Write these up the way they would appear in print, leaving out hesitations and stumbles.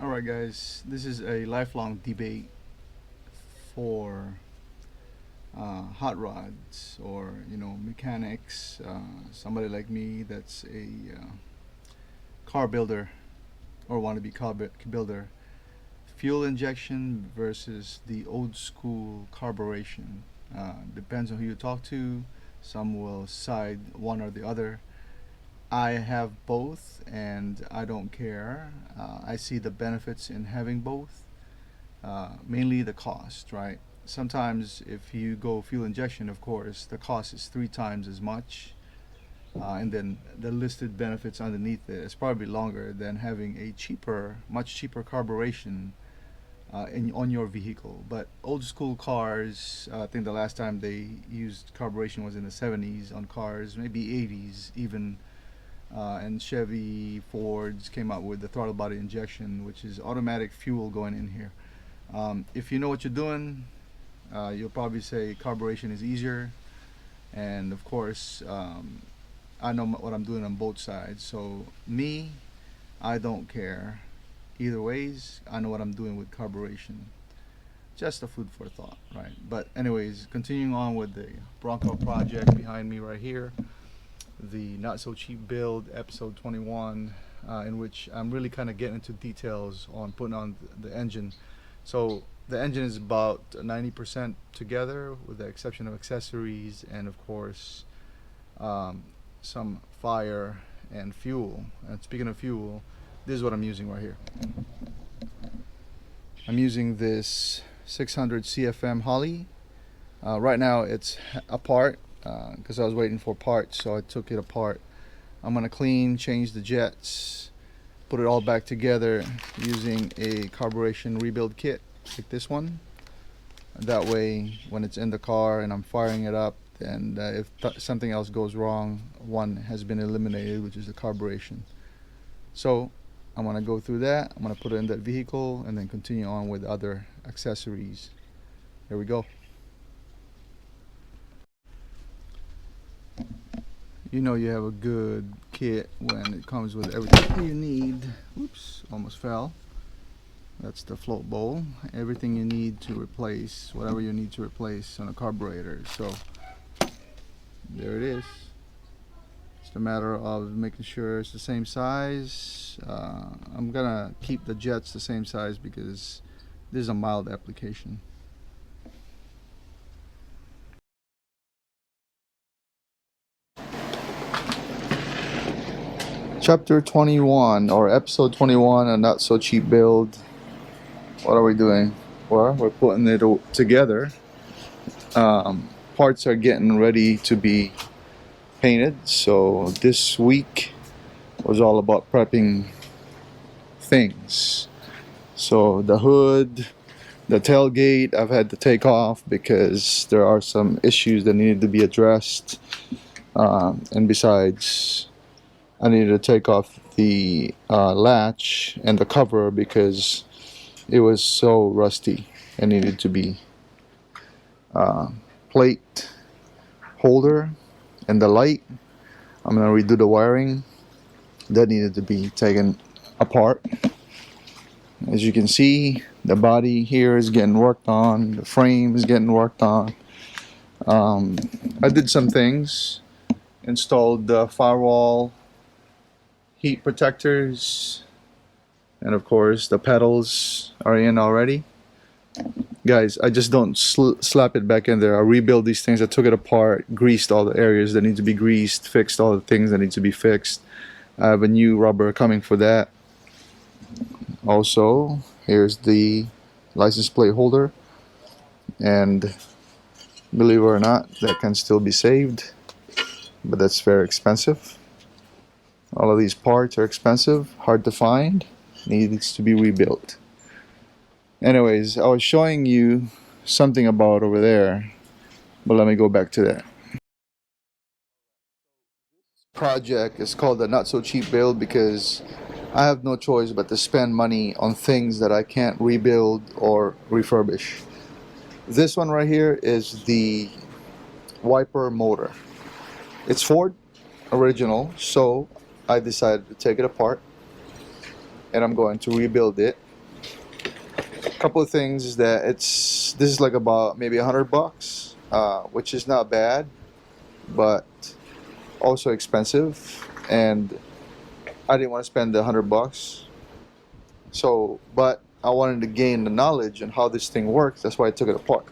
Alright guys, this is a lifelong debate for hot rods or mechanics. Somebody like me that's a car builder or want to be builder. Fuel injection versus the old school carburation. Depends on who you talk to. Some will side one or the other. I have both and I don't care. I see the benefits in having both. Mainly the cost, right? Sometimes if you go fuel injection, of course, the cost is three times as much. And then the listed benefits underneath it is probably longer than having a much cheaper carburation on your vehicle. But old school cars, I think the last time they used carburation was in the 70s on cars, maybe 80s even. And Chevy, Fords came out with the throttle body injection, which is automatic fuel going in here. If you know what you're doing, you'll probably say carburation is easier. And of course, I know what I'm doing on both sides. So me, I don't care. Either ways, I know what I'm doing with carburation. Just a food for thought, right? But anyways, continuing on with the Bronco project behind me right here, the not so cheap build episode 21, in which I'm really kind of getting into details on putting on the engine. So the engine is about 90% together with the exception of accessories and of course some fire and fuel. And speaking of fuel, this is what I'm using right here. I'm using this 600 CFM Holly. Right now it's apart because I was waiting for parts, so I took it apart. I'm gonna clean, change the jets, put it all back together using a carburation rebuild kit like this one. That way when it's in the car and I'm firing it up, and if something else goes wrong, one has been eliminated, which is the carburation. So I'm gonna go through that, I'm gonna put it in that vehicle and then continue on with other accessories. Here we go. You know you have a good kit when it comes with everything you need. Oops, almost fell. That's the float bowl. Everything you need to replace whatever you need to replace on a carburetor. So there it is. It's a matter of making sure it's the same size. I'm gonna keep the jets the same size because this is a mild application. Chapter 21 or episode 21, a not so cheap build. What are we doing? Well, we're putting it together. Parts are getting ready to be painted, so this week was all about prepping things. So the hood, the tailgate I've had to take off because there are some issues that needed to be addressed, and besides I needed to take off the latch and the cover because it was so rusty. It needed to be plate holder and the light. I'm gonna redo the wiring. That needed to be taken apart. As you can see, the body here is getting worked on. The frame is getting worked on. I did some things. Installed the firewall, heat protectors, and of course the pedals are in already. Guys, I just don't slap it back in there. I rebuild these things. I took it apart, greased all the areas that need to be greased, fixed all the things that need to be fixed. I have a new rubber coming for that. Also, here's the license plate holder, and believe it or not, that can still be saved, but that's very expensive. All of these parts are expensive, hard to find, needs to be rebuilt. Anyways, I was showing you something about over there, but let me go back to that. Project is called the not so cheap build because I have no choice but to spend money on things that I can't rebuild or refurbish. This one right here is the wiper motor. It's Ford original, so I decided to take it apart and I'm going to rebuild it couple of things is that this is like about maybe $100, which is not bad, but also expensive, and I didn't want to spend the $100. So, but I wanted to gain the knowledge on how this thing works. That's why I took it apart,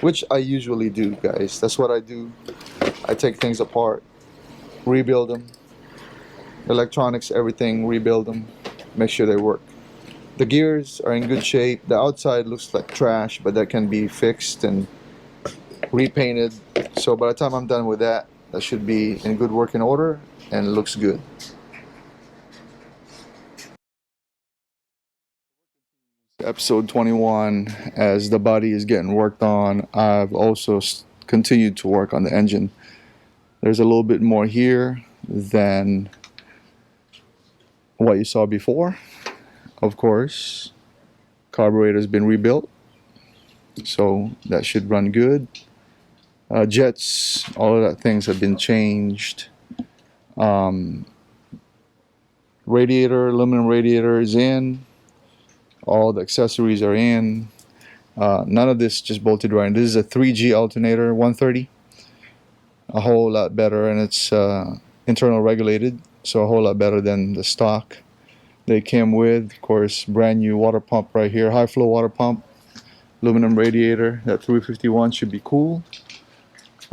which I usually do, guys. That's what I do. I take things apart, rebuild them, electronics, everything, rebuild them, make sure they work. The gears are in good shape. The outside looks like trash, but that can be fixed and repainted. So by the time I'm done with that, that should be in good working order and it looks good. Episode 21, as the body is getting worked on, I've also continued to work on the engine. There's a little bit more here than what you saw before. Of course, carburetor has been rebuilt, so that should run good. Jets, all of that things have been changed. Radiator, aluminum radiator is in. All the accessories are in. None of this just bolted right in. This is a 3G alternator, 130. A whole lot better, and it's internal regulated, so a whole lot better than the stock they came with. Of course, brand new water pump right here, high flow water pump, aluminum radiator. That 351 should be cool.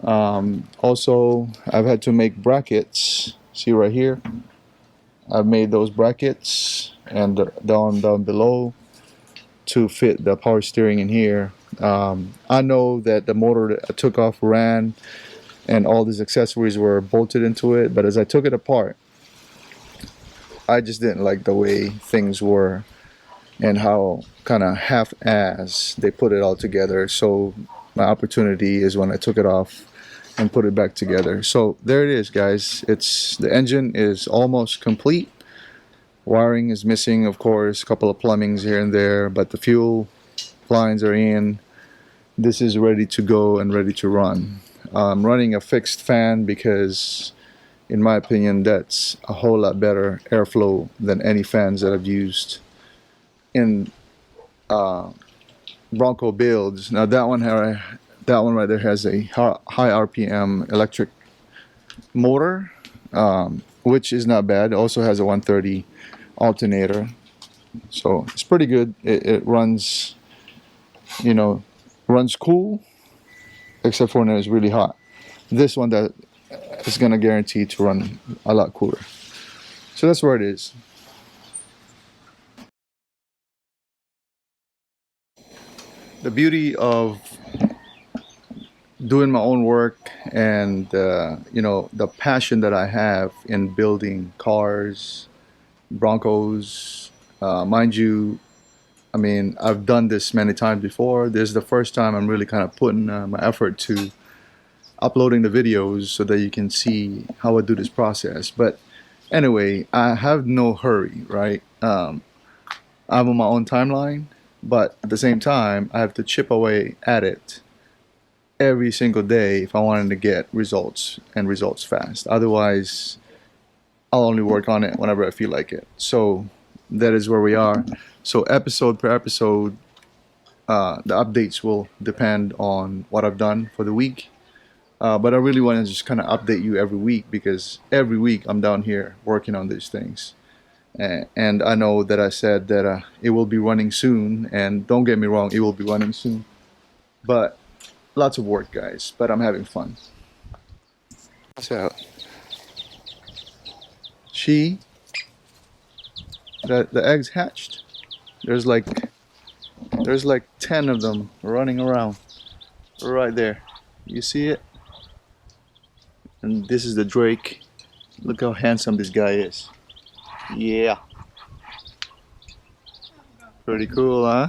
Also, I've had to make brackets. See right here, I've made those brackets, and down below to fit the power steering in here. I know that the motor that I took off ran and all these accessories were bolted into it, but as I took it apart, I just didn't like the way things were and how kind of half-ass they put it all together. So my opportunity is when I took it off and put it back together. So there it is, guys. The engine is almost complete. Wiring is missing, of course, a couple of plumbings here and there, but the fuel lines are in. This is ready to go and ready to run. I'm running a fixed fan because, in my opinion, that's a whole lot better airflow than any fans that I've used in Bronco builds. Now that one right there has a high RPM electric motor, which is not bad. It also has a 130 alternator, so it's pretty good. It runs, runs cool, except for when it's really hot. This one that is gonna guarantee to run a lot cooler. So that's where it is. The beauty of doing my own work and the passion that I have in building cars, Broncos, mind you, I mean, I've done this many times before. This is the first time I'm really kind of putting my effort to uploading the videos so that you can see how I do this process. But anyway, I have no hurry, right? I'm on my own timeline, but at the same time, I have to chip away at it every single day if I wanted to get results and results fast. Otherwise, I'll only work on it whenever I feel like it. So that is where we are. So episode per episode, the updates will depend on what I've done for the week. But I really want to just kind of update you every week, because every week I'm down here working on these things. And I know that I said that it will be running soon, and don't get me wrong, it will be running soon. But lots of work, guys, but I'm having fun. So the eggs hatched. There's like 10 of them running around right there. You see it? And this is the Drake. Look how handsome this guy is. Yeah. Pretty cool, huh?